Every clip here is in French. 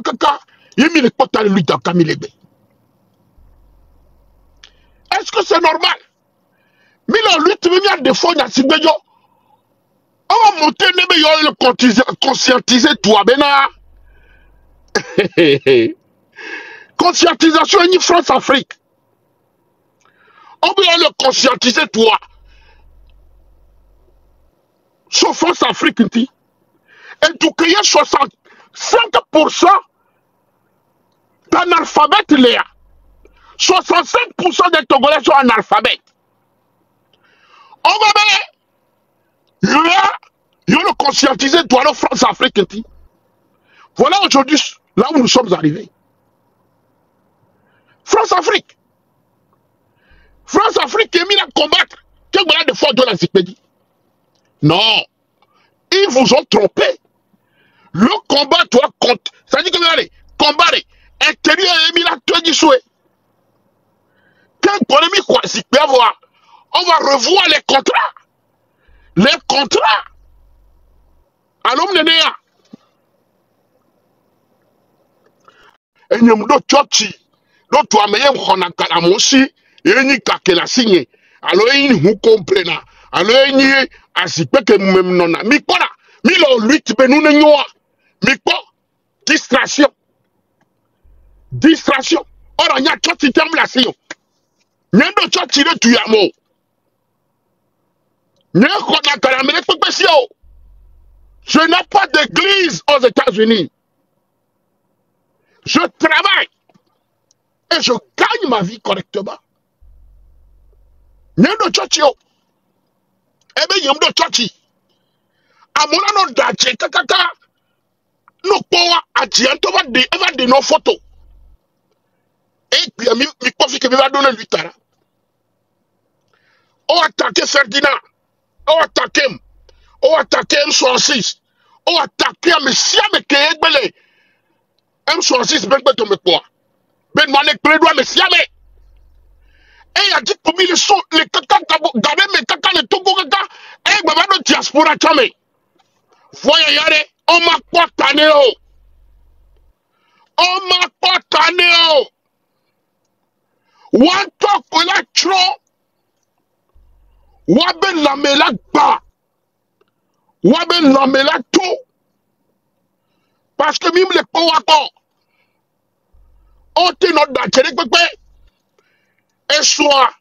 kaka, yemi le pota le lutte Kamilebe. Est-ce que c'est normal? Mais la lutte, même il y a des fois, il y a Sibéjo. On va monter, le conscientiser toi, Bena. Conscientisation, ni France-Afrique. On va le conscientiser toi. Sur France-Afrique, et tout qu'il y a 65% d'analphabètes, Léa. 65% des Togolais sont analphabètes. On va bien, il y a le conscientiser toi, la France-Afrique. Voilà aujourd'hui, là où nous sommes arrivés. France-Afrique. France-Afrique est mis à combattre. Quel voilà de fois de la Zipédie? Non. Ils vous ont trompé. Le combat doit compter. Ça dit que vous allez combattre. Intérieur et mis la toi du souhait. Quel polémique quoi, si peut avoir. On va revoir les contrats. Les contrats. Alors, Nénéa. Et nous avons tchochi. D'autres amènent qu'on a calamosi. Et nous avons signé. Alors, nous comprenons. Alors, nous avons que nous même non. Mais quoi là? Mais là, lutte, mais nous n'avons pas. Mais quoi? Distraction. Distraction. Or, il y a tchochi qui la sion. Il y a d'autres tchochi de tuyamo. Il y a qu'on a calamé spécial. Je n'ai pas d'église aux États-Unis. Je travaille et je gagne ma vie correctement. Il y a de tchochi. Eh bien, il y a de tchochi. À mon nom d'adjé, kakaka, nous pouvons adjé, on va de nos photos. Et puis, il faut que je vais donner lui tara. On attaque Ferdinand. On attaque M. On attaque M66. On attaque Messia, mais qui est belé. M66, ben beto me quoi. Ben manek prédoit Messia, mais. Et il a dit pour les sons, les caca, gardez mes caca, les togo caca, et baba de diaspora chamé. Voyez, yare, on m'a pas tanné, oh. On m'a pas tanné, oh. One talk, on a trop. Waben la mela ba. Waben la mela tout. Parce que même les powako. On te note d'attirer pépé. Et soit,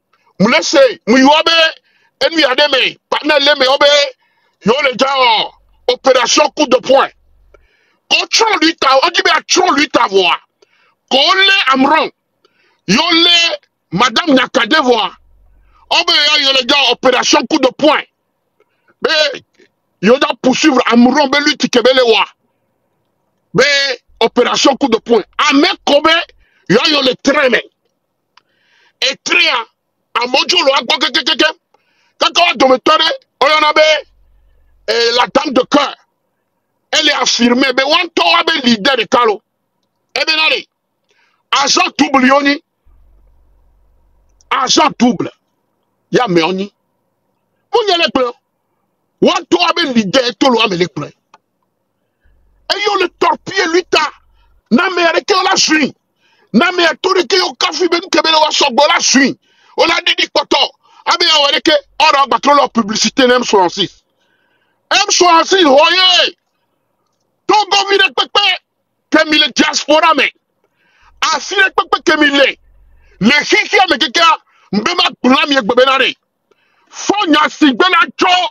nous laissez, nous yobe, et nous yademe, partner leme yobe, yo le gens, opération coup de poing. Quand lui ta, on dit bien tron lui ta voix. Quand le amron, yo le madame Nyakade voix. On veut yo le gens, opération coup de poing. Mais, yo doit poursuivre amron, ben lui tikebe le wa. Mais, opération coup de poing. Amen kobe, yo le train, mais. Et très à Modjolo, quand on a domitoré, on a la dame de cœur. Elle est affirmée, mais on a l'idée de Kalo. Eh bien, allez, agent double, yoni. Agent double. Ya meoni. Vous y allez plein. On a l'idée de tout le monde. Et yo le torpille, lui, ta. N'a mais arrêtez, on la suit. Na me aturi ke yo kafi ben kebele wa sobola sui. On a dit koto. Abi ya wereke ora batro la publicité M66. M66 voyez. Togo vire pepe kemile diaspora me. Asire pepe kemile. Le hihia me keka mbema kulami ekbebenare. Fonya sigbela cho.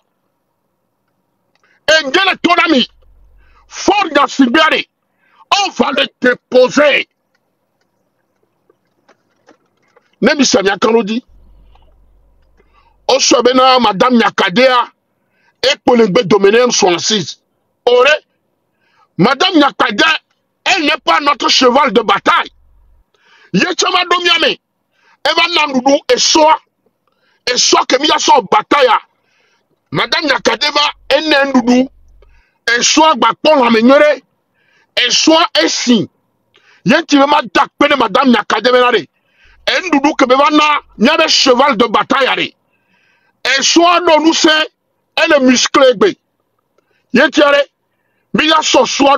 Engele tonami. Fonya sigbere. On va le déposer. Même si Nyakano dit, on se bena madame Nyakadea et pour le domaine M66. Ore, madame Nyakadea, elle n'est pas notre cheval de bataille. Yechama domiame, elle va nandoudou et soit que mi a son bataille. Madame Nyakadea va elle n'est ndoudou et soit bakon la menyere et soit essi. Yentimema dakpene madame Nyakadea venare. Et nous que il y a des chevals de bataille. Et soit nous c'est elle est musclée. Il y a mais il y a ce soit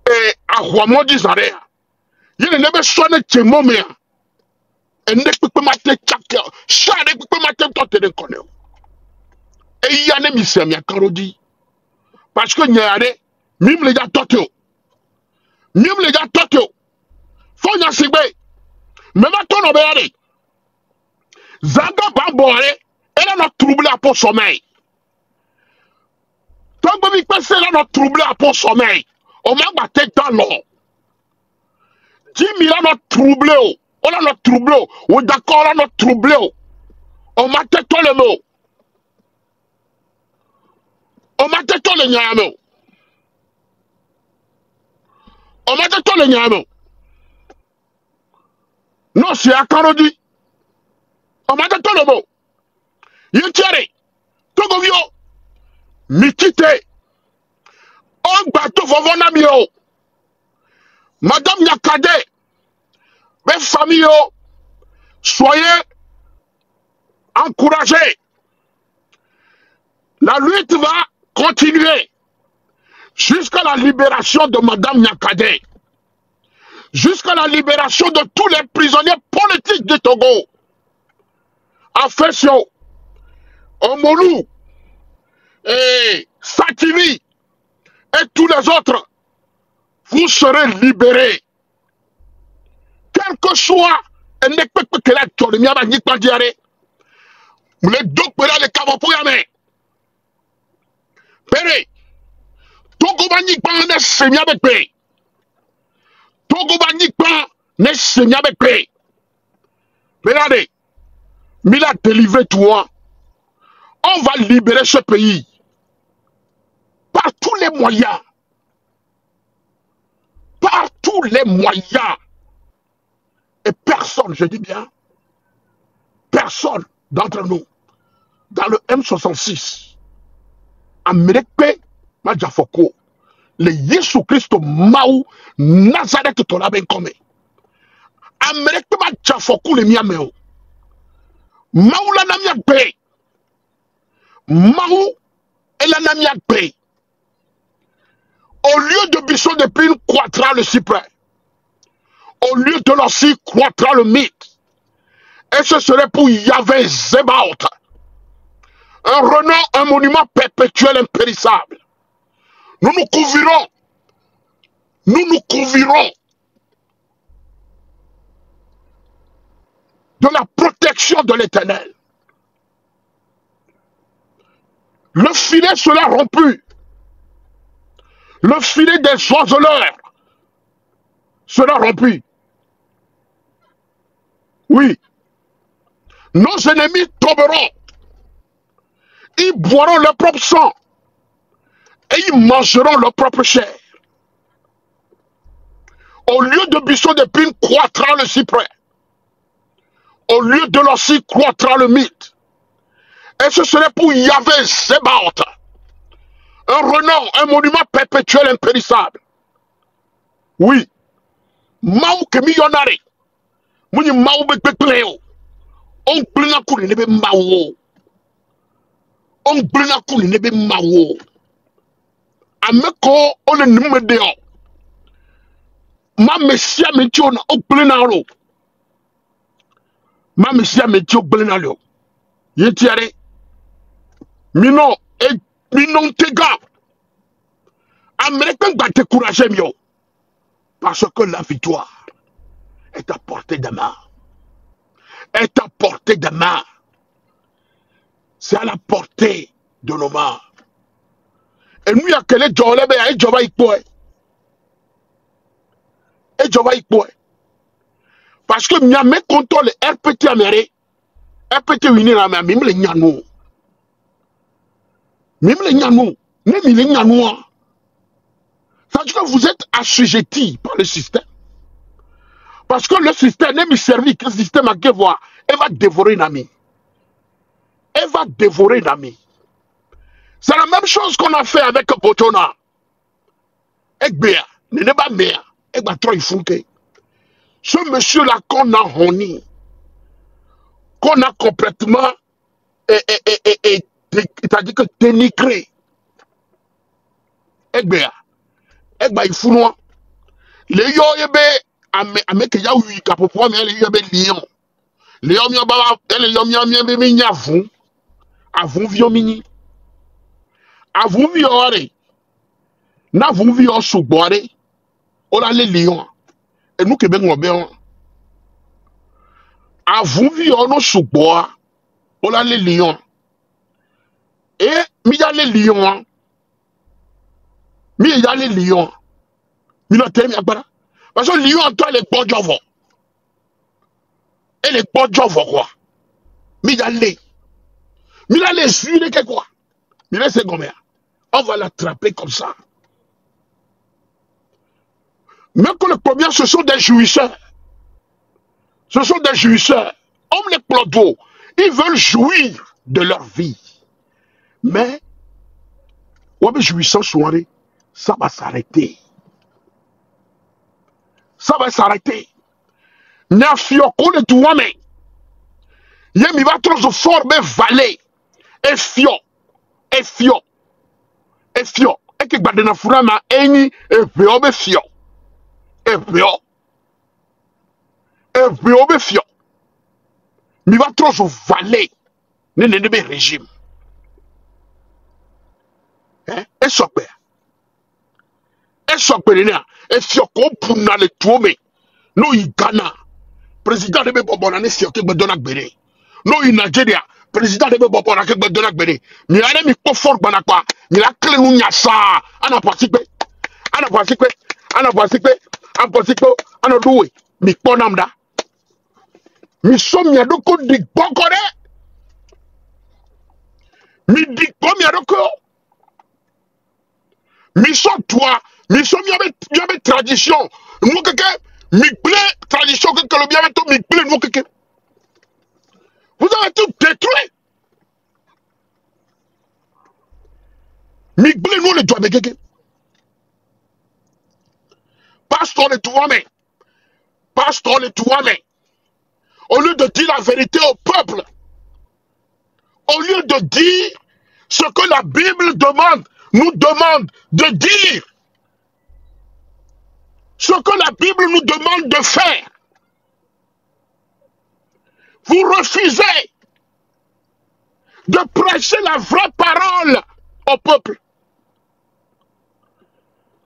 et ahwamo di zarea. Yene nebe sone chemomea. Ende pepe mate chake. Shade pepe mate tote de kone. E yane misemi akarodi. Parce que nyare, mim le ja tote. Mim le ja tote. Fonya sigbe. Mema tono beare. Zaga bambore. Elle a notre troublé à pour sommeil. Tant que vous pensez elle a notre troublé à pour sommeil. On m'a battu dans l'eau. 10 000 a notre troublé. On a notre troublé. On est d'accord, on a notre troublé. On m'a tête le mot. On m'a tête le nyamo. On m'a tête le nyamo. Non, c'est à Karodi. On m'a tête le mot. Yetiare. Togovio. Mikite. On bateau vovona mio. Madame Nyakade. Mes familles, soyez encouragés. La lutte va continuer jusqu'à la libération de Madame Nyakade. Jusqu'à la libération de tous les prisonniers politiques du Togo. Afesio, Omolu, et Satimi, et tous les autres, vous serez libérés. Quel que soit, et ne peut pas que la tourne, mais il n'y a pas de diarrhée. Vous les deux pérez les caves pour y aller. Pérez, Togo Banik Pan ne s'est mis avec paix. Togo Banik Pan ne s'est mis avec paix. Regardez, Mila délivré toi. On va libérer ce pays par tous les moyens. Par tous les moyens. Et personne, je dis bien, personne d'entre nous, dans le M66, Amérique, Majafoko, le Jésus Christ Maou, Nazareth Tola Benkome, Amérique, Majafoko, le Miameo, Maou la Namiak Bay, Maou et la Namiak Bay, au lieu de Bisson de Pine, croîtra le cyprès. Au lieu de l'ossi, croîtra le mythe. Et ce serait pour Yahvé Zebaoth. Un renom, un monument perpétuel impérissable. Nous nous couvrirons. Nous nous couvrirons de la protection de l'Éternel. Le filet sera rompu. Le filet des oiseleurs sera rompu. Oui. Nos ennemis tomberont. Ils boiront leur propre sang. Et ils mangeront leur propre chair. Au lieu de buisson d'épines, croîtra le cyprès. Au lieu de l'ossi, croîtra le mythe. Et ce serait pour Yahvé Zebaoth. Un renom, un monument perpétuel impérissable. Oui. Maou ke millionnaire. Mouni maou bekleo. On plena kouni nebe maou. On plena kouni nebe maou. Ameko on nume deo. Ma messia metio na on plena lo. Ma messia metio plena lo. Yetiare. Mino et minon tega. Américain va te décourager mieux. Parce que la victoire est à portée de main. Est à portée de main. C'est à la portée de nos mains. Et nous, il y a quel est Jolebe et Jova Ikpoe. Et Jova Ikpoe. Parce que nous avons contrôle RPT américain. RPT unir à même les Nyanou. Même les Nyanou. Même les Nyanou. C'est-à-dire que vous êtes assujettis par le système. Parce que le système n'est pas servi que le système a que voir. Elle va dévorer une amie. Elle va dévorer une amie. C'est la même chose qu'on a fait avec Botona. Ekbea, ne n'est pas mea. Ekba trop ifunke. Ce monsieur-là qu'on a honni, qu'on a complètement, c'est-à-dire que dénigré. Ekbea. Ekba ifounoua. Le yo yebe ame ke ya wi kapopo me le yebe lion. Le yo mi baba ele yo mi be mi nyavun. Avun vi yo mini. Avun vi yo ore. Na avun vi yo sugbore. Ola le lion. E nou ke ben ngobe on. Avun vi yo no sugboa. Ola le lion. E mi ya le lion. Mi ya le lion. Mi no tell mi agbara. Parce que lion toi le pojovo. Et le pojovo quoi. Mi ya le. Mi la le suivre que quoi. Mi laisse gomer. On va l'attraper comme ça. Mais que le premier, ce sont des jouisseurs. Ce sont des jouisseurs. Hommes les plotos. Ils veulent jouir de leur vie. Mais, on va jouissant soirée, ça va s'arrêter. Ça va s'arrêter. N'a fio qu'on est tout homme. Yemi va trop fort, mais valer. Et fio. Et fio. Et fio. Et que badena furama eni et fio be fio. Et fio. Et fio be fio. Mi va trop valer. Ne be régime. Hein? Et sopé. Et sopé et fio qu'on pour le tuome. No i Ghana. Président de Bobonane fio que bedonak bere. No i Nigeria. Président de Bobonane que bedonak bere. Mi ane mi ko fort banakwa. Mi la clé nou nyasa. Ana participé. Ana participé. Ana participé. Ana participé. Ana doué. Mi ponamda. Mi som mi adoko di bokore. Mi di kom mi adoko. Mi som toi. Mi som mi avait tradition. Nous quelqu'un mi plaît tradition que le bien tout mi plaît nous quelqu'un. Vous avez tout détruit. Mi plaît nous les doigts de quelqu'un. Pasteur les toi mais. Pasteur les toi mais. Au lieu de dire la vérité au peuple, au lieu de dire ce que la Bible nous demande de dire, ce que la Bible nous demande de faire, vous refusez de prêcher la vraie parole au peuple,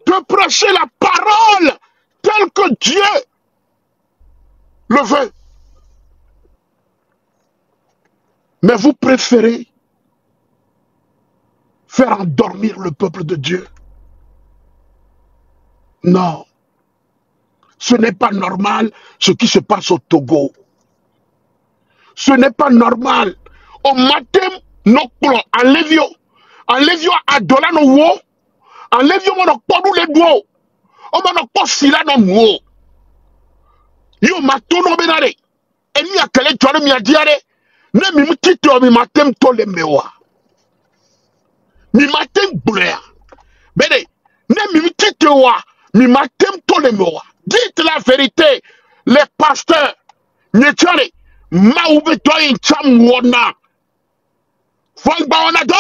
de prêcher la parole telle que Dieu le veut. Mais vous préférez faire endormir le peuple de Dieu. Non. Ce n'est pas normal ce qui se passe au Togo. Ce n'est pas normal. Au matin, nos plans, enlevio adola no wo, enlevio mon okpodu le duo, o mon okposila no wo. Yo matono benare, et mi akele tuare mi adiare, ne mi mutito mi matem to le mewa. Mi matem blea. Bene, ne mi mutito wa, mi matem to le mewa. Dites la vérité, les pasteurs, Nyetiare, Maoube toi in cham wona. Fongba on a do.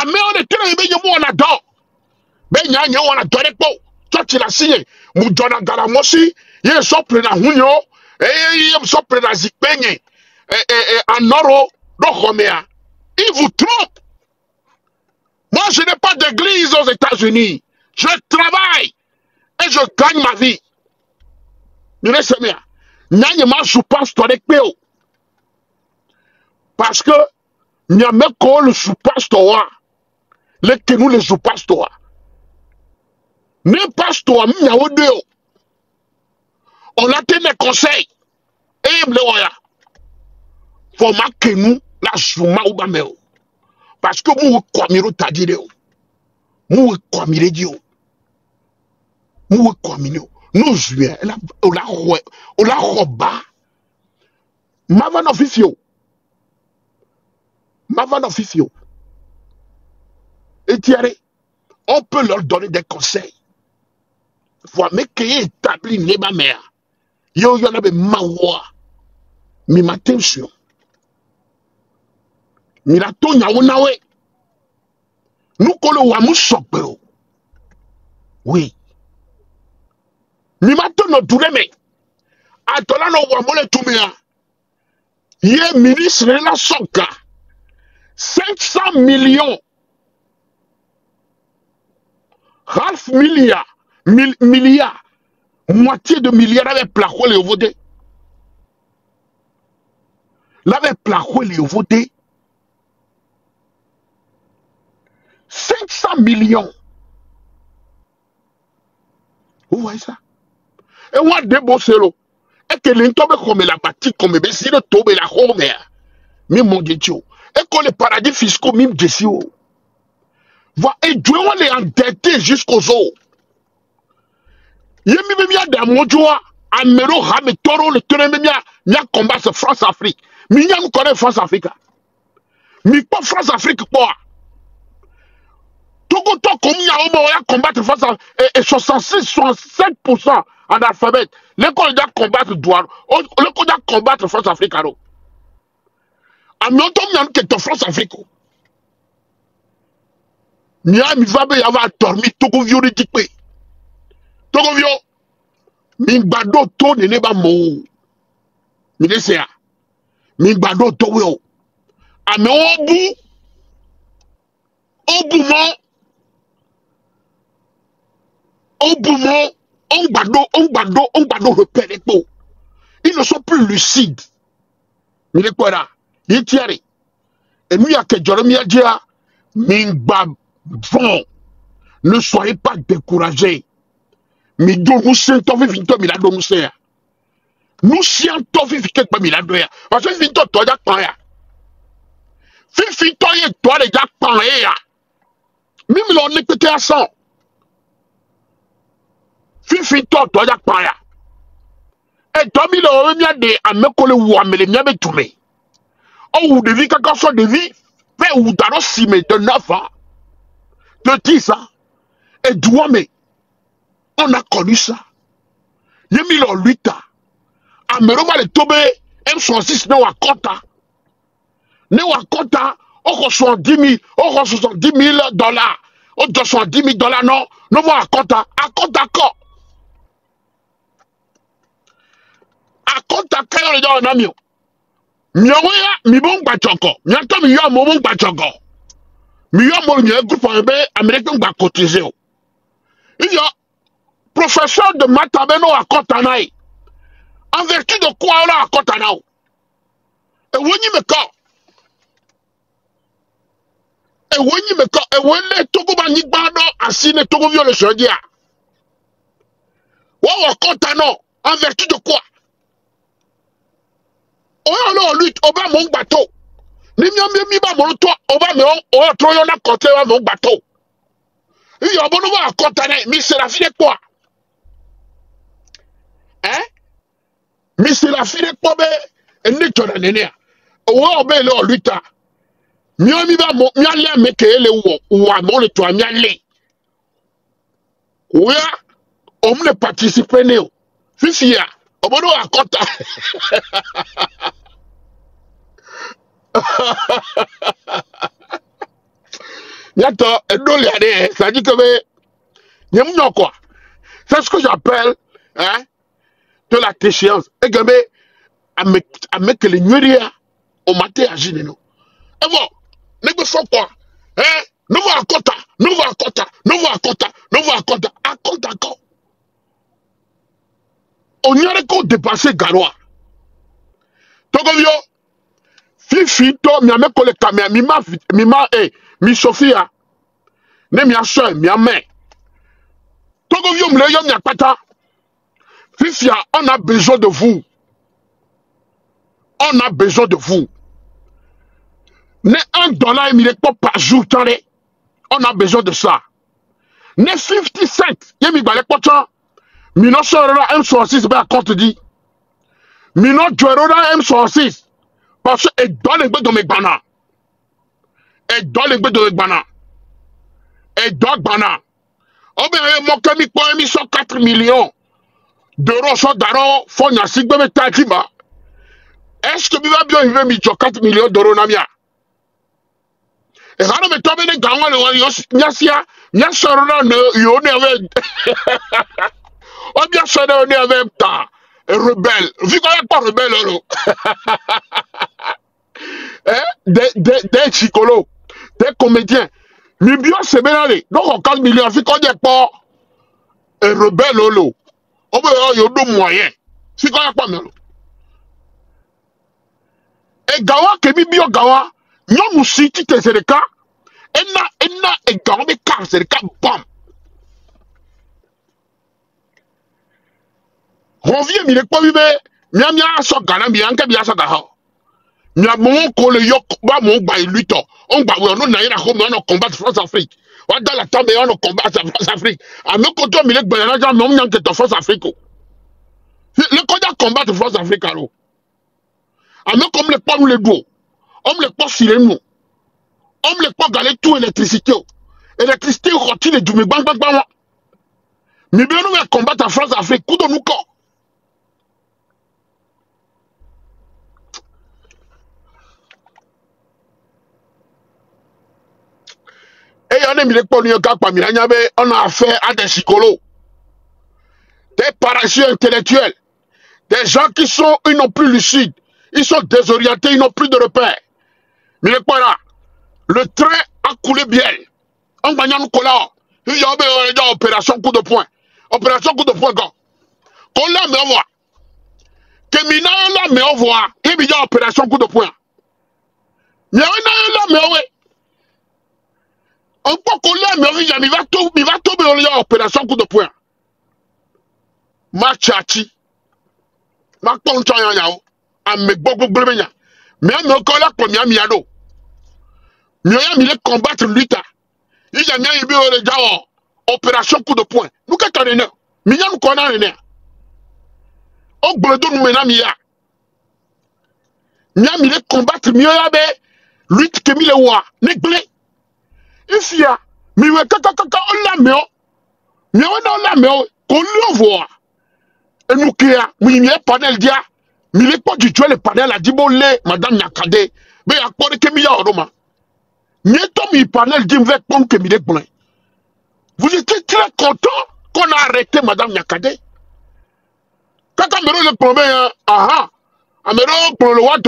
Ame on est très bien on a do. Ben nya on a do rekpo. Church la signé. Mu jona garamosi, ye sopre na hunyo, ye sopre na zikpenye. Anoro do homea. Il vous trompe. Moi je n'ai pas d'église aux États-Unis. Je travaille et je gagne ma vie. Parce que n'y a même qu'on le sous-pasteur, les que nous les sous-pasteurs. N'est pasteur, on a tenu des conseils. Et il faut que nous la souma ou bameo. Parce que nous kwamiro tadire. Nous kwamire dio. Nous kwamino. Nous jouons. On la roba. Mavan officio. Mavan officio. Et Thierry, on peut leur donner des conseils. Faut qu'il établi les ma mère. Yo y en a des mawa. Mi attention. Mi la tonya onawe. Nous kolo wa mu sokbeo. Oui. Mi mato no dureme. Atola no wamole tumia. Ye ministre la soka. 500 millions. Half milliard. Milliard. Moitié de milliard avec placo les voter. L'avait placo les voter. 500 millions. Vous voyez ça? Et moi, débosser l'eau. Et que l'intobe comme la bâtie, comme le si le tobe la home. Mais mon Dieu. Et que les paradis fiscaux, même d'ici. Va et Dieu, on les endettés jusqu'aux os. Yemi même y'a des mojoa. Amero Rame Toro, le terrain même y'a combat ce France-Afrique. Mais y'a nous connaît France-Afrique. Mais pas France-Afrique, quoi. Tout le comme il y a combattre face à et 66-67% en alphabet. L'école doit combattre douane. L'école doit combattre France Afrique. En même temps, il y a une France Afrique. Il y a une va y avoir dormi tout le vieux de Dikpe. Tout le vieux. Mingbado to ne ba mo. Minese Mingbado to we o. Ame obu mo. On repère les peaux. Ils ne sont plus lucides. Mais les quoi là? Ils tirent. Et nous, il y a que Jérémie a dit, ne soyez pas découragés. Mais nous sommes vite, mais là, nous sommes. Nous sommes vite, mais là, nous sommes. Parce que vite, toi, tu as pas. Vite, toi, tu as pas. Même l'on est pété à 100. Fifi to ya paya. Et Tommy le remia de amekole ou amele miabe tume. Oh, ou de vie, quand soit de vie, mais ou dans si mais de 9 ans, de 10 ans, et douame, on a connu ça. Yemi le 8 ans. Ameroma le tobe, M66 ne wa kota. Ne wa kota, on reçoit 10 000, on reçoit 10 000 dollars. On reçoit 10 000 dollars, non, non, à kota quoi. A konta kayo le do na mi o mi oya mi bon gba choko mi ato mi yo mo bon gba choko mi yo mo nye groupe be américain gba cotiser o il y a professeur de matabeno a konta nai en vertu de quoi on a konta na o e woni me ko e wele togo ba ni gba do asine togo vio le sodia wa konta no en vertu de quoi? Oh non, lutte, on va mon bateau. Ni mi ba mon toi, on va me on trop yon a côté va mon bateau. Il y a bon va container, mais c'est la fille de quoi? Hein? Mais c'est la fille de quoi be et ne to na nene. On be le lutte. Mi ba mo mi ale me ke le wo mo le to mi ale. Oui, on ne participe ne o. Fifia, on bon va conta. Ça dit que quoi? C'est ce que j'appelle hein, de la déchéance. Et que avec les nuériens au matin à Gineno. Et bon, nous faisons quoi? Hein? Nous allons à Kota, nous allons à Kota, nous allons à Kota, nous allons à Kota, à Kota encore. On y a encore dépassé Garoua. Togovio. Fifi to mi ame collecta mi Sophia ne mi soeur mi ame Togo viom le yo mi akpata Fifia on a besoin de vous, on a besoin de vous. Ne $1 mi pas par jour tane, on a besoin de ça. Ne 50 cents ye mi balek potan mi no sorora M66 ba compte dit mi no joerora M66 parce que dans les de mes bananes. Et dans les de mes bananes. Et dans les bananes. Oh bien, mon cami pour 4 millions d'euros sur d'argent, faut n'y a si bien tajima. Est-ce que vous avez bien mis 4 millions d'euros namia? Et quand on me tombe les gants, il y a sorona ne yone avec. Oh On bien sonné on est en même temps. Rebelle. Vu qu'on n'est pas rebelle, hein? Des chicolos, des comédiens. Mais bien, c'est bien allé. Donc, on calme millions. Vu qu'on n'est pas rebelle, on peut avoir deux moyens. Si qu'on n'est pas mal. Et Gawa, Kemi Bio Gawa, nous nous citons tes élecats. Et Gawa, mais car c'est le cas, bam. Revient, mais il n'est pas vu, mais Miamia, so Ghana, Bianca, Biasa Gaha. Mia mon ko le yok ba mon ba luto on ba we no na ira ko no combat France Afrique wa dans la temps on combat France Afrique a me ko to mi le gbe na ja no nyan ke to France Afrique le ko ja combat France Afrique alo a me comme le pas nous le do on le pas sur nous on le pas galer tout électricité roti le du me bang bang bang mi bien nous combattre France Afrique coup de nous ko. Et on a affaire à des psychologues, des parasites intellectuels, des gens qui sont, ils n'ont plus lucides, ils sont désorientés, ils n'ont plus de repères. Mais là, le train a coulé bien. On va y avoir il y a une opération coup de poing. Opération coup de poing, quand on l'a mis au revoir. Que Mina l'a mis au revoir, il y a une opération coup de poing. Il y a une l'a mis on peut coller, mais il va tomber en opération coup de poing. Ma tchati, ma conchaya yao, a me bobo blebenya. Mais on me colle pour miami miado. Miami le combattre luta. Il y a bien eu le jao, opération coup de poing. Nous qu'est-ce qu'on est? Miam qu'on a rien. On bledo nous menam ya. Miami le combattre mieux yabe, lutte que mi le wa, n'églé. Ici, mais on l'a mis, mais on l'a mis, qu'on le voit. Et nous qui a, oui, panel dia, mais il est pas du tout le panel a dit bon madame Nyakade, mais à quoi que mi a roma. Mais comme il panel dit avec comme que mi est bon. Vous étiez très content qu'on a arrêté madame Nyakade. Quand on me le problème, Amero pour le Watt,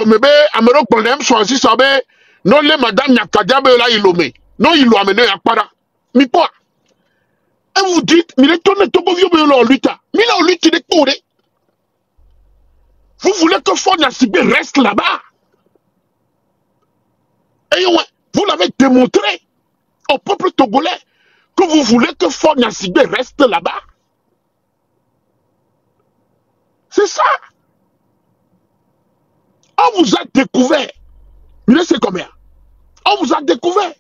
Amero pour le M66, non les madame Nyakade, là il l'omet. Non, il l'a amené à Para. Mais quoi? Et vous dites, mais les tonnes de vieux mais leur lutte. Mais leur lutte, il est tourné. Vous voulez que Ford Sibé reste là-bas? Et ouais, vous l'avez démontré au peuple togolais que vous voulez que Ford Sibé reste là-bas. C'est ça. On vous a découvert. Mais c'est combien? On vous a découvert.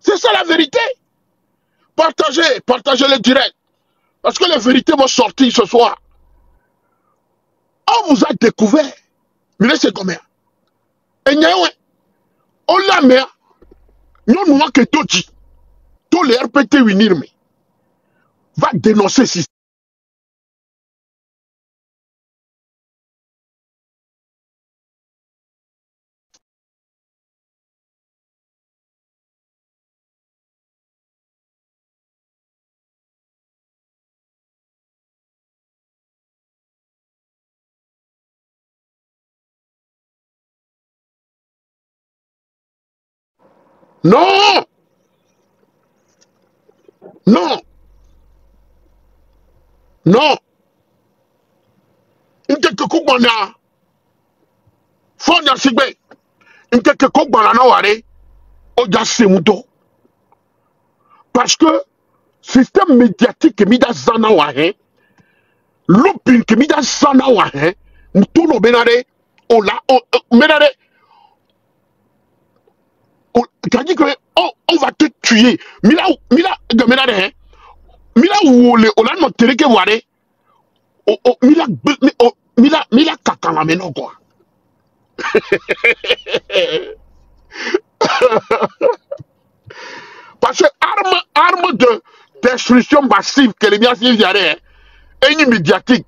C'est ça la vérité. Partagez le direct. Parce que les vérités vont sortir ce soir. On vous a découvert. Mais c'est combien? Et on l'a mis. Nous nous que tout dit. Tous les RPT unir mais va dénoncer ce système. Non! Non! Non! Une quelque coup qu'on a. Faut n'y signer. Une quelque coup qu'on a n'ouaré. On a semuto. Parce que système médiatique qui mida zana wahe. L'opin qui mida zana wahe. Moutono benare. On l'a. Benare. T'as dit que on va te tuer. Mila, hein. Mila ou on a notre télé que vous allez. Mila kakala maintenant quoi. Parce que arme de destruction massive que les miens y avaient, et une médiatique,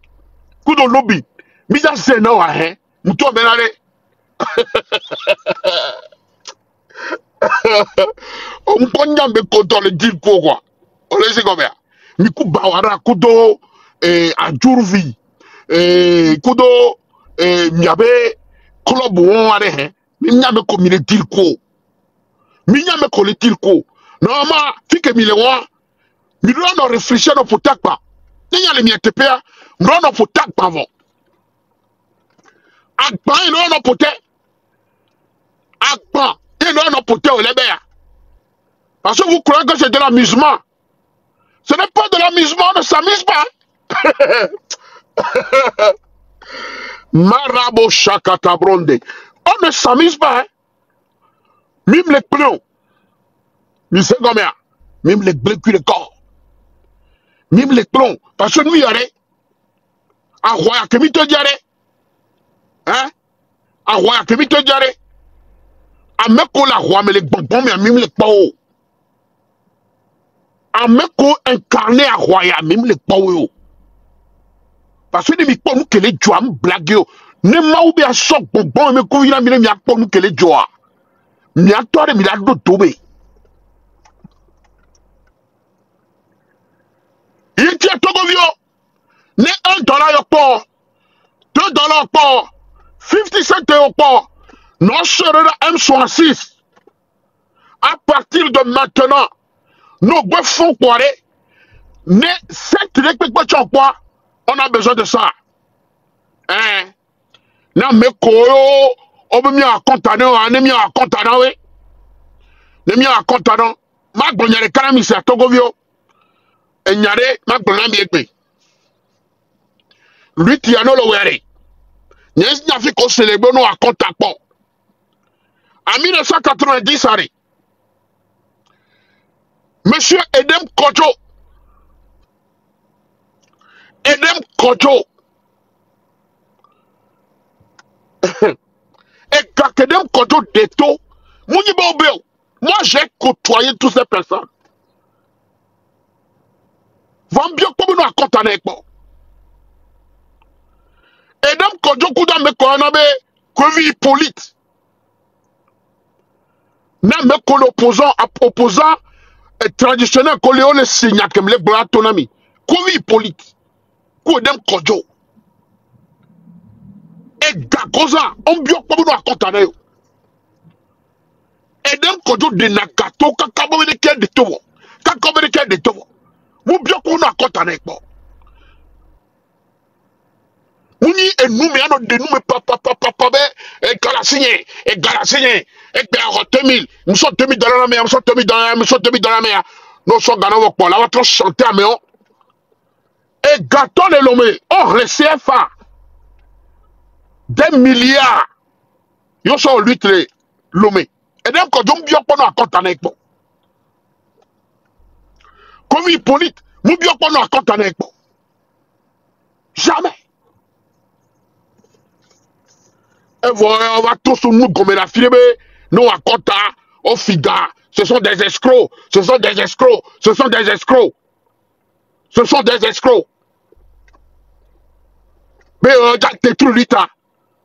coup de lobby, mise à scène, hein, mouton benare. On peut pas me contrôler le deal pourquoi. On le sait combien. miku bawara kudo ajurvi kudo miabe club won are he mi nyame ko mi le dilko mi nyame ko le dilko no ma fike mi le won mi do no réfléchir no potakpa ni nyale mi etepea ndo no potakpa vo agba ino no pote agba ino no pote o lebe ya parce que vous croyez que c'est de l'amusement. Ce n'est pas de l'amusement, on ne s'amuse pas. Marabo Shakata Bronde. On ne s'amuse pas. Hein? Même les plombs. Nous savons combien. Même les bleus qui le corps. Même les plombs. Parce que nous, il y a des. À Roya, que te dirait. Hein? À Roya, que te dirait. À Meko la Roi, mais les bonbons, mais même les pao. À Meko incarné à Roya, même les pao. Parce que nous avons que les joies blagues. Ne m'a oublié à choc bonbon, mais qu'on vient à mi pour nous que les joies. Mi a toi de mi la do tomber. Il tient Togovio. Ne $1 au port. $2 au port. 50 cents au port. Non, sera M66. À partir de maintenant, nos bois font quoi? Ne 7 récupérations quoi? On a besoin de ça. Hein? Na me koyo. On me a contané, on me a contané, oui. Ne me a contané. Ma bonne kanami c'est Togovio. Et nyare, ma bonne amie. Lui, tu as no le wéré. N'y a fait qu'on célèbre nous à contact. En 1990, Monsieur Edem Kojo. Edem Kojo. Et quand Edem Kojo déto, moi j'ai côtoyé toutes ces personnes. Vambio comme nous à contact. Edem Kojo Kouda me koanabe, Kovi Hippolyte. Na me ko opposant traditionnel ko le signa kem le bla tonami. Kovi Hippolyte. Ko Edem Kojo. Et Gagoza, on bio comme nous à contaner. Edem Kojo de Nagato, kakabo de quel de tovo. Kakabo de quel de tovo. Mou bio comme nous à contaner. Mouni et nous, mais on de nous, mais papa, et Galasigné, et 2000, nous sommes $2000 la mer, nous sommes $2000 la mer, nous sommes gagnants pour la voiture chanter à Méon. Et gâteau de l'homme, oh, le CFA, des milliards, ils sont 8 l'homme. Et donc, quand on bien qu'on a compte avec moi. Comme Hippolyte, nous bien qu'on a compte avec moi. Jamais. Et voilà, on va tous nous comme la filme, nous à Kota, au Fida. Ce sont des escrocs, ce sont des escrocs, ce sont des escrocs. Ce sont des escrocs. Mais t'es trop l'État.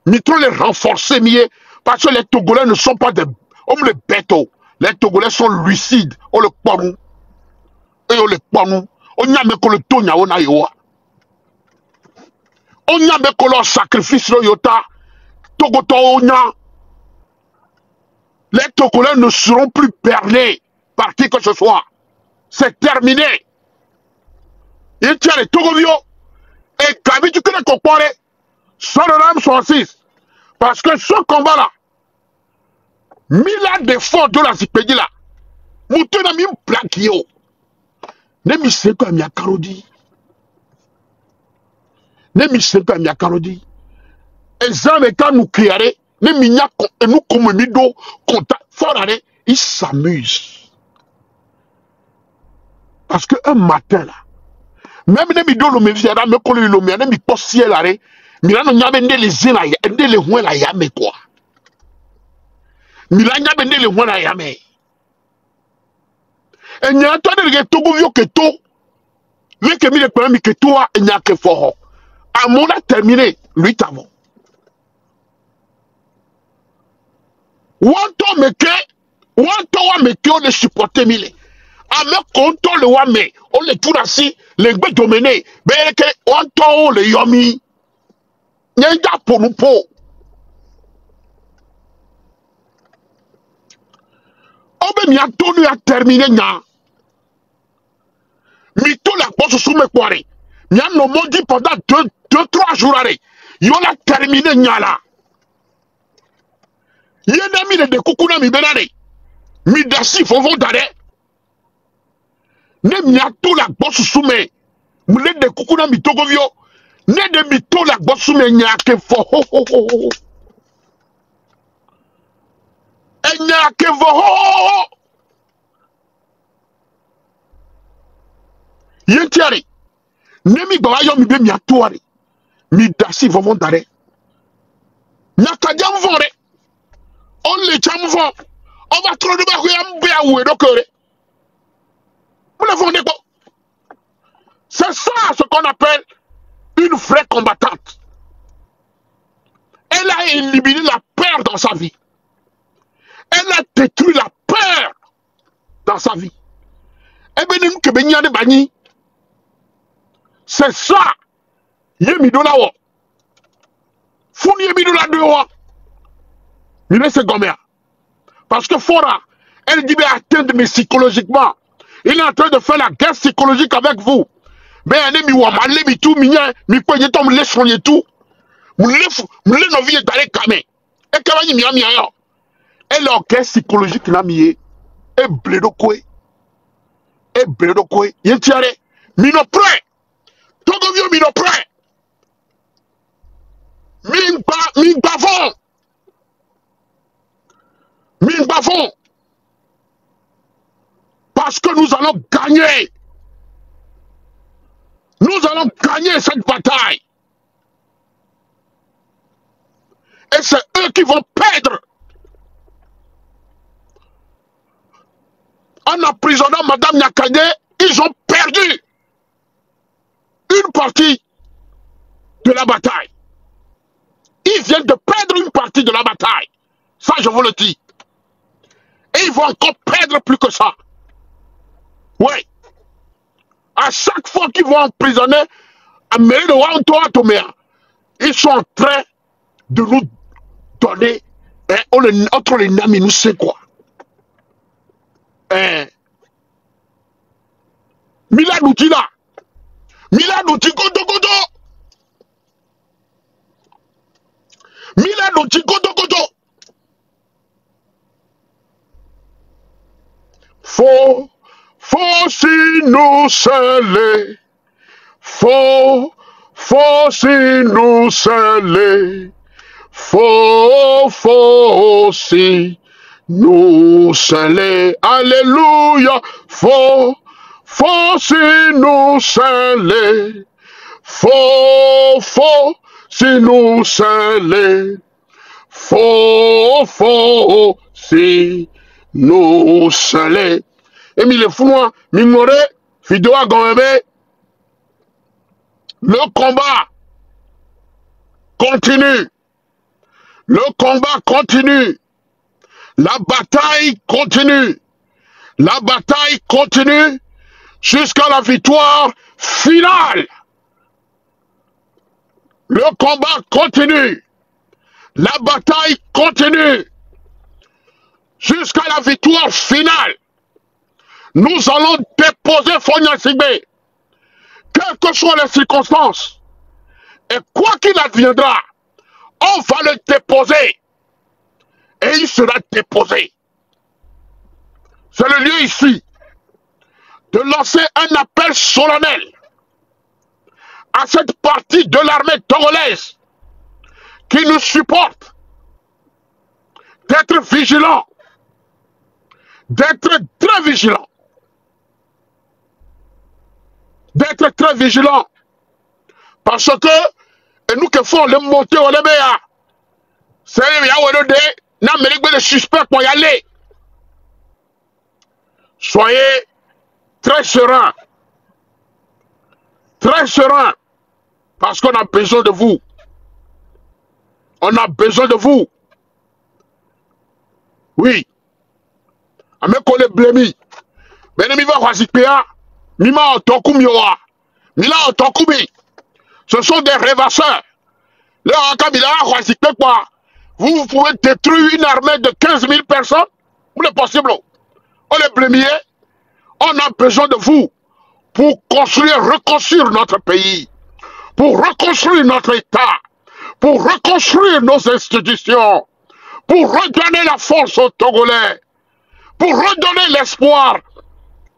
Nous trop les renforcer, mieux. Parce que les Togolais ne sont pas des hommes les bêtes. Les Togolais sont lucides. On le pomme. Et on le pomme. On n'y a même que le tonya, on a yoa. On n'y a même que leur sacrifice, le yota. Les Togolais ne seront plus bernés par qui que ce soit. C'est terminé. Il tient les Togovio et Gabi, tu connais qu'on parle sans le rame 66. Parce que ce combat-là, milliards de fonds de la Zipédi là, Mouton a mis une plaque yo. Ne mi se quoi mi a karodi. Ne mi se quoi mi a karodi. Et ça, mais quand nous criarons, nous comme mido, contact, fort aller, ils s'amusent. Parce qu'un matin là, même les mido le mévier, mais quand le mévier, mais pas si elle allait, mais là, nous avons les zéna, les rois là, y'a mais quoi. Mais là, nous avons les rois là, y'a mais. Et nous avons entendu que tout le monde que tout, lui qui a mis le problème que toi, il n'y a que fort. À mon a terminé, lui t'avons. Wanto wa meke on le supporter mille. ame konto le wame on le tout assis le gbe domené bereke on to le yomi nyenga ponupo obe mi atonu ya terminé nya mi to la bosse sous me kware mi an no modi pendant 2-3 jours are yo la terminé nya la yena mi de kukuna mi benane mi dasi fofo dare ne mi ato la bosse sous me mule de kukuna mi togovio ne de mi to la bosse sous me nya ke fo ho ho ho enya ke fo ho yentiari nemi gba yo mi be mi atuari mi dasi vovon dare nyaka jam vore on le cham vo on va trop de ba ko yam be awe do kere vous le vendez quoi? C'est ça ce qu'on appelle une vraie combattante. Elle a éliminé la peur dans sa vie. Elle a détruit la peur dans sa vie. C'est ça. Yemidola wo. Founi yemidola de wo. Il c'est gommé. Parce que Fora, elle dit atteindre mais psychologiquement. Il est en train de faire la guerre psychologique avec vous. Mais elle est mi tout mignon, mi peut y tomber les soigner tout. M'le no vie d'aller camé. Et quand il mi a elle est en guerre psychologique na mi et bledo kwe. Et bledo kwe. Yentiare. Mi no prêt. Togovio mi no prêt. Mi bavon. Mi bavon. Parce que nous allons gagner. Nous allons gagner cette bataille. Et c'est eux qui vont perdre. En emprisonnant Madame Nyakane, ils ont perdu une partie de la bataille. Ils viennent de perdre une partie de la bataille. Ça, je vous le dis. Et ils vont encore perdre plus que ça. Oui. À chaque fois qu'ils vont emprisonner ils sont en train de nous donner entre les namis, nous c'est quoi. Mila Noutila. Mila Noutikoto Koto. Mila Noutikoto Koto. Faut si nous sceller. Faut si nous sceller. Faut si nous sceller. Alléluia. Faut si nous sceller. Faut si nous sceller. Faut si nous sceller. Et mi le fou, mi more, vidéo à gombe. Le combat continue. Le combat continue. La bataille continue. La bataille continue jusqu'à la victoire finale. Le combat continue. La bataille continue jusqu'à la victoire finale. Nous allons déposer Fonia Sigbe, quelles que soient les circonstances. Et quoi qu'il adviendra, on va le déposer. Et il sera déposé. C'est le lieu ici de lancer un appel solennel à cette partie de l'armée togolaise qui nous supporte d'être vigilants, d'être très vigilants, d'être très vigilants, parce que nous qui faisons le monter au Léméa, c'est le suspect pour y aller. Soyez très sereins, parce qu'on a besoin de vous. On a besoin de vous. Oui. Avec les blémis. Benemi va Wazipea, Mima Otokumioa, Mila Otokumi. Ce sont des rêvasseurs. Là, quoi. Vous pouvez détruire une armée de 15 000 personnes. Où est possible? On est premier. On a besoin de vous pour construire, reconstruire notre pays, pour reconstruire notre État, pour reconstruire nos institutions, pour redonner la force aux Togolais, pour redonner l'espoir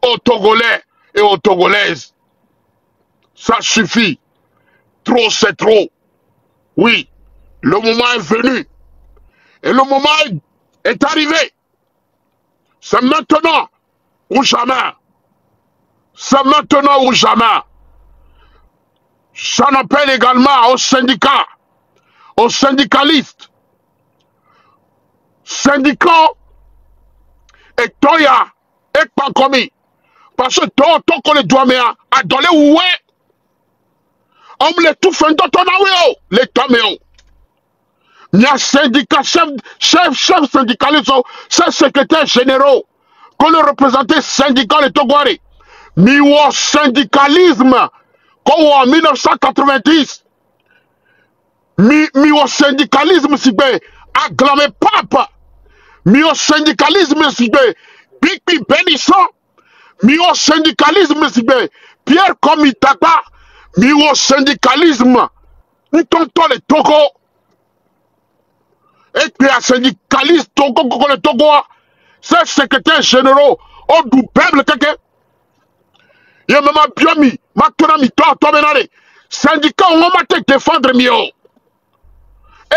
aux Togolais et aux Togolaises. Ça suffit. Trop, c'est trop. Oui, le moment est venu. Et le moment est arrivé. C'est maintenant ou jamais. C'est maintenant ou jamais. J'en appelle également aux syndicats, aux syndicalistes. Syndicats et Toya et Pankomi. Parce que tant qu'on les doit mettre à donner où est. On me les tout fait dans ton aoué, les toméos. Il y a syndicat, chef syndicaliste, chef secrétaire généraux, que le représentant syndical de Togouari. Mais au syndicalisme, comme en 1990, mais au syndicalisme, si bien, acclamé papa, mais au syndicalisme, si bien, Bigbi Bénisson, mais au syndicalisme, si bien, Pierre Komitaba, mais au syndicalisme, nous tontons les Togo. Et puis un syndicaliste Togo, le Togo, c'est secrétaire général, au du peuple, quelqu'un. Il y a même un biomi, maintenant, toi, menale. Syndicat, on va te défendre mieux.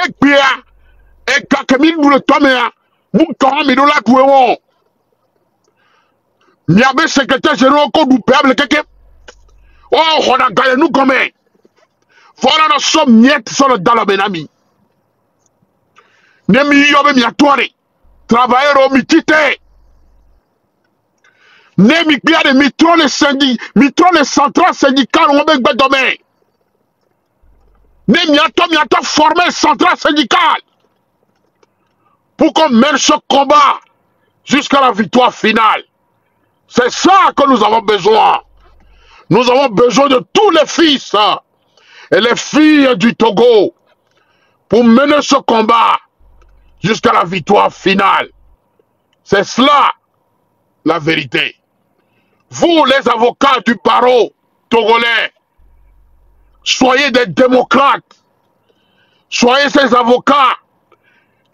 Et puis, et quand nous le tomons, nous tomons, la couillon. Il y a un secrétaire général, au du peuple, quelqu'un. Oh, on a gagné, nous, comme voilà, nous sommes miettes sur le Dalabenami. Nemi yobe miatware travailleur au mitite nemi bia de mitron les centrales syndicales on be domaine nemi ato former centrale syndicale pour qu'on mène ce combat jusqu'à la victoire finale. C'est ça que nous avons besoin. Nous avons besoin de tous les fils et les filles du Togo pour mener ce combat jusqu'à la victoire finale. C'est cela, la vérité. Vous, les avocats du barreau togolais, soyez des démocrates. Soyez ces avocats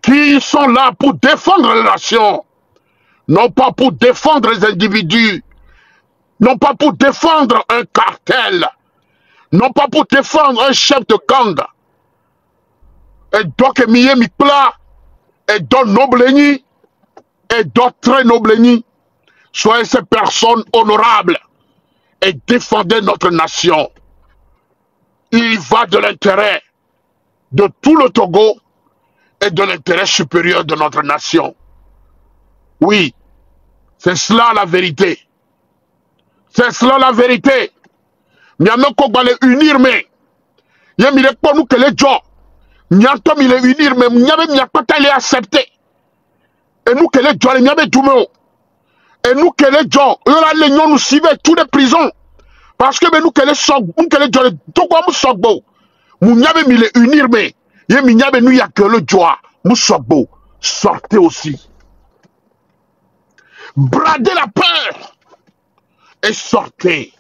qui sont là pour défendre la nation. Non pas pour défendre les individus. Non pas pour défendre un cartel. Non pas pour défendre un chef de gang. Et donc, miye mikla, et d'autres nobleni, et d'autres nobleni, soyez ces personnes honorables et défendez notre nation. Il va de l'intérêt de tout le Togo et de l'intérêt supérieur de notre nation. Oui, c'est cela la vérité. C'est cela la vérité. Miameko va les unir, mais il y a pas nous que les gens. Miantom il est unir, mais il n'y a pas les accepter. Et nous que les gens, il y a des jumeaux. Et nous que les gens, les gens nous suivent tous les prisons. Parce que nous que les gens, nous que les gens, tout comme nous sommes beaux. Nous n'y avons mis les unir, mais il y a nous y a que le joie. Nous sommes beaux. Sortez aussi. Bradez la peur. Et sortez.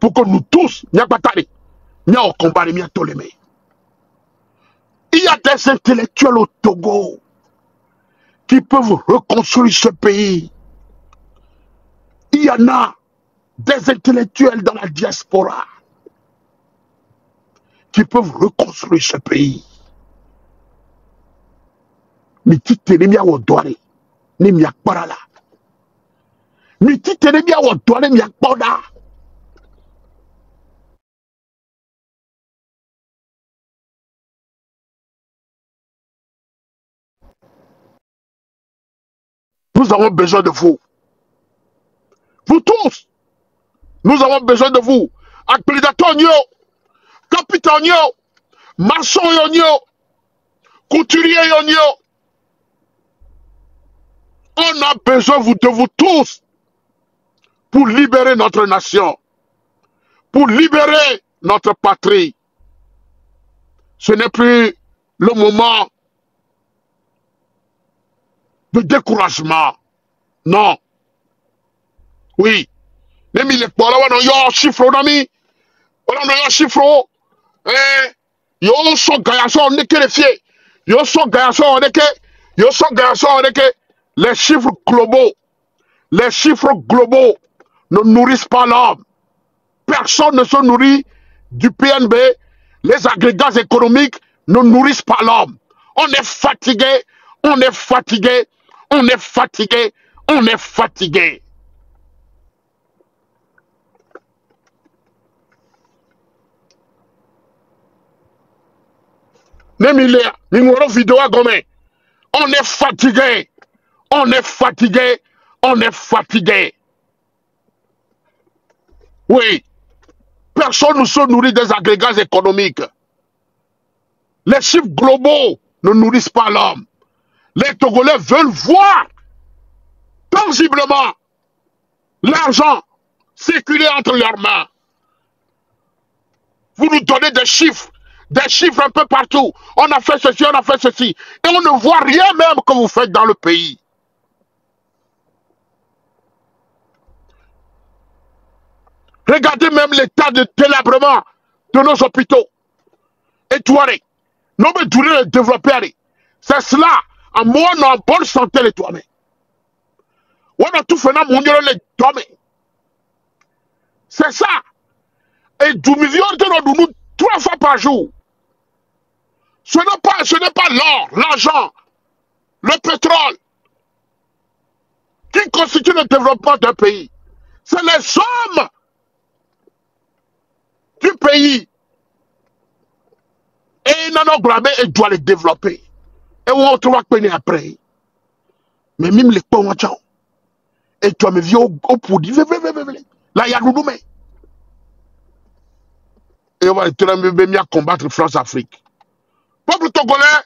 Pour que nous tous, n'y a pas taré. N'y a au combat, n'y a tolémé. Il y a des intellectuels au Togo qui peuvent reconstruire ce pays. Il y en a des intellectuels dans la diaspora qui peuvent reconstruire ce pays. Mais tu t'es mis à Odouare, ni mi akparala. Mais tu t'es mis à Odouare, mi akpada. Nous avons besoin de vous. Vous tous, nous avons besoin de vous. Akpelidaton yo, capitaine yo, maçon yo, couturier yo. On a besoin de vous tous pour libérer notre nation, pour libérer notre patrie. Ce n'est plus le moment de découragement. Non. Oui. Nemi le kpola wana yo chiffre nami. Wana no yo chiffre. Yo so gaya so neke fie. Yo so gaya so neke. Yo so gaya so neke. Les chiffres globaux. Les chiffres globaux ne nourrissent pas l'homme. Personne ne se nourrit du PNB. Les agrégats économiques ne nourrissent pas l'homme. On est fatigué, on est fatigué, on est fatigué, on est fatigué. Nemilia, numéro vidéo à gomme. On est fatigué, on est fatigué, on est fatigué. Oui, personne ne se nourrit des agrégats économiques. Les chiffres globaux ne nourrissent pas l'homme. Les Togolais veulent voir tangiblement l'argent circuler entre leurs mains. Vous nous donnez des chiffres un peu partout. On a fait ceci, on a fait ceci. Et on ne voit rien même que vous faites dans le pays. Regardez même l'état de délabrement de nos hôpitaux. Étoilés. Nous devons les développer. C'est cela. En moi, nous en bonne santé les toits. On a tout fait dans mon les toits. C'est ça. Et 12 millions de nous 3 fois par jour. Ce n'est pas l'or, l'argent, le pétrole qui constitue le développement d'un pays. C'est les hommes du pays. Et ils n'en ont gramé et doivent les développer. Et on trouve que après. Mais même les pauvres, et toi, me viens au produit. Là, il y a nous mais. Et on va être combattre France-Afrique. Peuple togolais,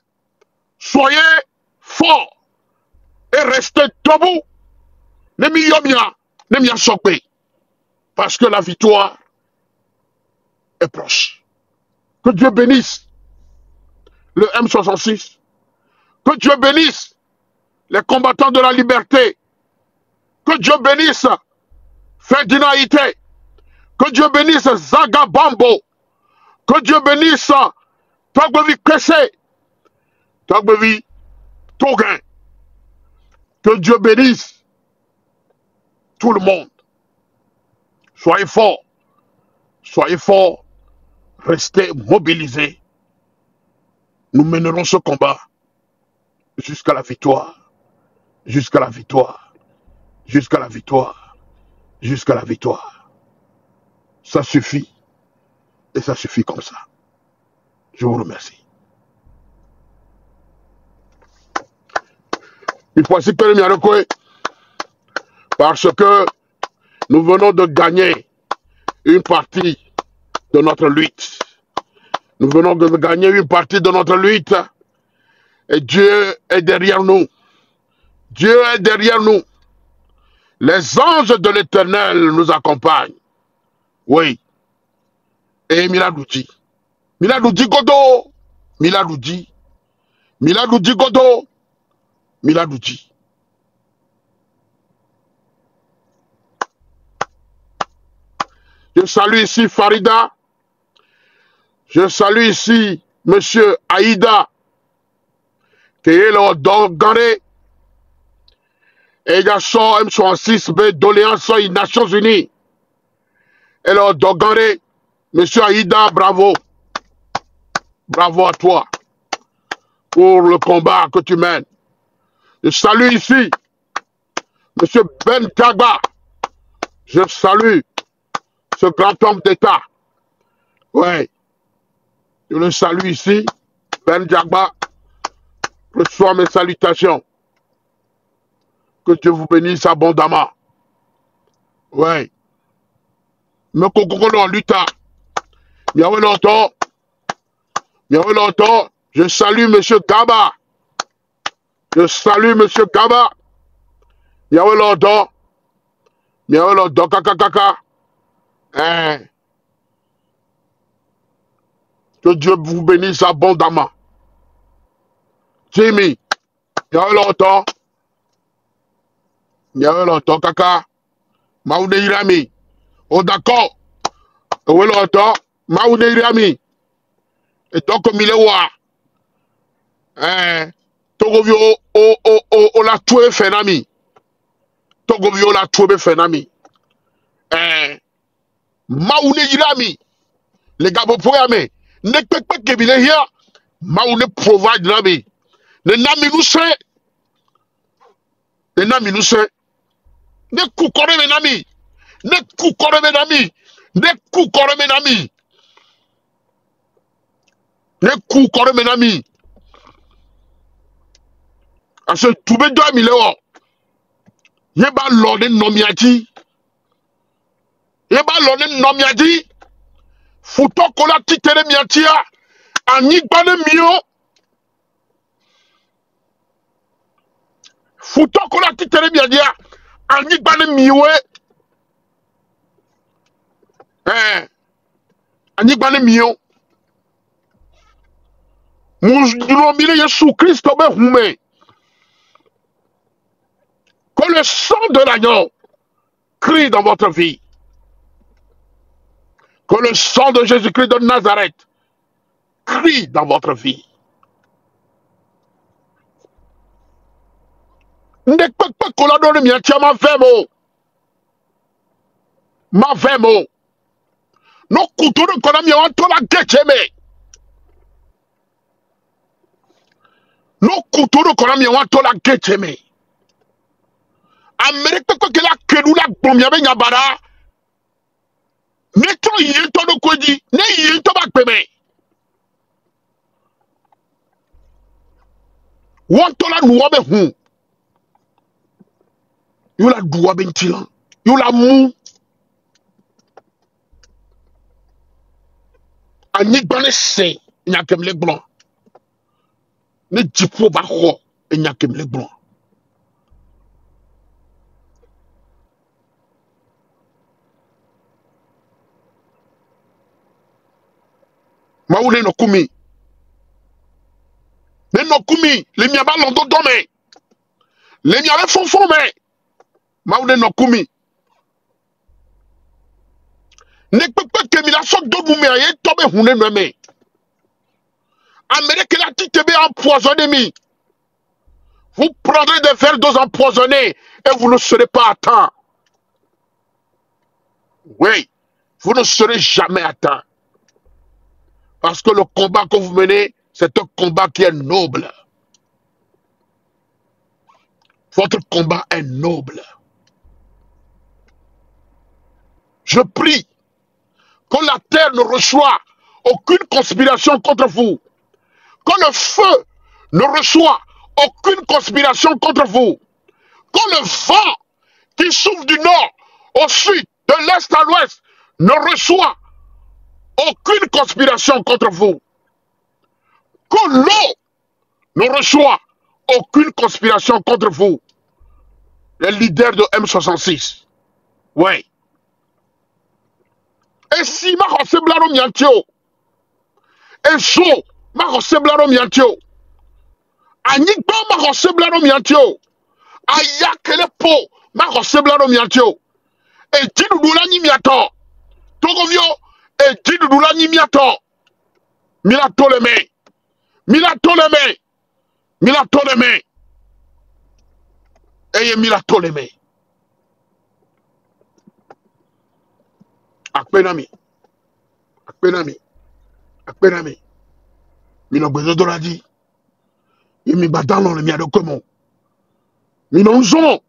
soyez forts et restez debout. Ne m'y choqué. Parce que la victoire est proche. Que Dieu bénisse le M66. Que Dieu bénisse les combattants de la liberté. Que Dieu bénisse Ferdinand Ité. Que Dieu bénisse Zaga Bambo. Que Dieu bénisse Togbevi Kessé. Togbevi Toguin. Que Dieu bénisse tout le monde. Soyez forts. Soyez forts. Restez mobilisés. Nous mènerons ce combat jusqu'à la victoire. Jusqu'à la victoire. Jusqu'à la victoire. Jusqu'à la victoire. Ça suffit. Et ça suffit comme ça. Je vous remercie. Il faut aussi que parce que nous venons de gagner une partie de notre lutte. Nous venons de gagner une partie de notre lutte. Et Dieu est derrière nous. Dieu est derrière nous. Les anges de l'Éternel nous accompagnent. Oui. Et Miladoudi. Miladoudi Godo. Miladoudi. Miladoudi Godo. Miladoudi. Je salue ici Farida. Je salue ici Monsieur Aïda. Qui est le Dogare. Et il y a son M66B doléance des Nations Unies. Et le Dogare. Monsieur Aïda, bravo. Bravo à toi. Pour le combat que tu mènes. Je salue ici Monsieur Ben Tagba. Je salue ce grand homme d'État. Oui. Je le salue ici. Ben Tagba. Reçois mes salutations. Que Dieu vous bénisse abondamment. Oui. Me kokokolo luta. Miawe longtemps. Miawe longtemps. Je salue Monsieur Gaba. Je salue Monsieur Gaba. Miawe longtemps. Miaolo kaka. Hein. Que Dieu vous bénisse abondamment. Jimmy. Miaolo kaka. Maoude Irami. Oh d'accord. Owelo Maoude Irami. Et donc comme il est wa. Hein. Togovio o la tué fenami. Togovio la tué fenami. Hein. Maoude Irami. Les gars, vous pouvez aimer. Ne peut pas que vous ayez Maoude provide nami. Ne nami nous c'est. Ne nami nous c'est. Ne koukore menami. Ne koukore menami. Ne koukore menami. Ne koukore menami. Parce que tout le monde est Yeba l'ordre nomiati. Yeba l'ordre nomiati. Fouto kola titere miatia. Anibane mio. Fouto kola titere miadia. Anibane miwe. Anibane mio. Moujilomile Yesu Christ obe hume. Que le sang de l'agneau crie dans votre vie. Que le sang de Jésus-Christ de Nazareth crie dans votre vie. Ne peut pas qu'on la donne mieux, tiens, ma vemo. No couteau de qu'on a mis en toi la guetcheme. No couteau de qu'on a mis en toi la guetcheme. Amérique que la kenou la bombe y'avait n'abara. Ne to yinto de kodi, ne yinto bak peme. Wantola nouabe hun. You la douabe ntilan. You la mou. Anik bane se, nyakem le blanc. Ne jipo ba ho, nyakem le blanc. Maoule no kumi. Ne no kumi, le miaba londo dome. Le miaba fonfon me. Maoule no kumi. Ne peut pas que mila sok do moume aye tobe hune no me. Amérique la titebe empoisonné mi. Vous prendrez des verres d'eau empoisonnés et vous ne serez pas à temps. Oui, vous ne serez jamais à temps. Parce que le combat que vous menez, c'est un combat qui est noble. Votre combat est noble. Je prie que la terre ne reçoit aucune conspiration contre vous. Que le feu ne reçoit aucune conspiration contre vous. Que le vent qui souffle du nord au sud, de l'est à l'ouest, ne reçoit aucune conspiration contre vous. Que l'eau ne reçoit aucune conspiration contre vous. Les leaders de M66. Oui. Et si ma ressemblaro miantio, et so ma ressemblaro miantio, anigba ma ressemblaro miantio, ayakele po ma ressemblaro miantio, et dinoudoula ni miato, togovio, et dinoudoula ni miato, mila toleme, mila toleme, mila toleme, et mila toleme. Akpenami, mino bezo doladi, yemi badalo le miado comment, mino nous sommes,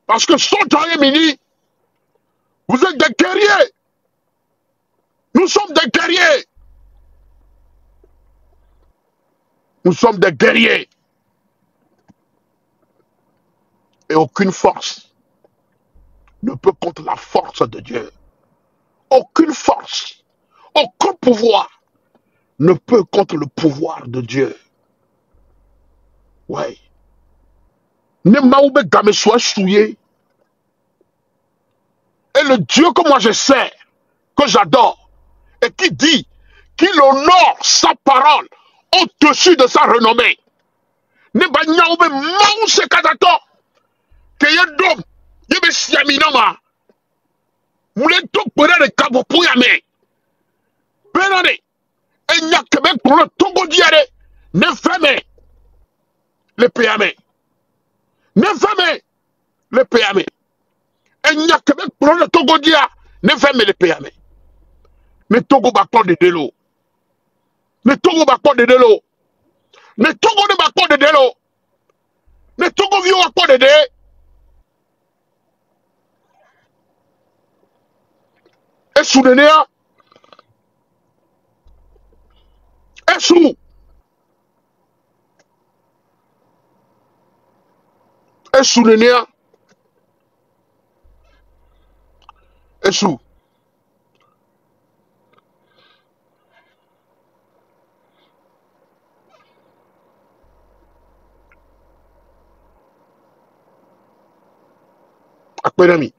parce que son temps mini, vous êtes des guerriers, nous sommes des guerriers, et aucune force ne peut contre la force de Dieu. Aucune force, aucun pouvoir ne peut contre le pouvoir de Dieu. Oui. Ne maoube game soit souillé. Et le Dieu que moi je sais, que j'adore, et qui dit qu'il honore sa parole au-dessus de sa renommée. Ne ba nyaoube maou se katato. Que ye dom, ye be siaminama. Moule tok pere de kabo pouyame. Benane, et nya Québec pour le Togo diare. Ne feme le payame. Ne feme le payame. Et nya Québec pour le Togo dia. Ne feme le payame. Ne Togo bakon de delo. Ne Togo bakon de delo. Ne Togo de bakon de delo. Ne Togo vio bakon de de. Et soudenea. Et sou. Et soudenea. Et sou. Akpenami.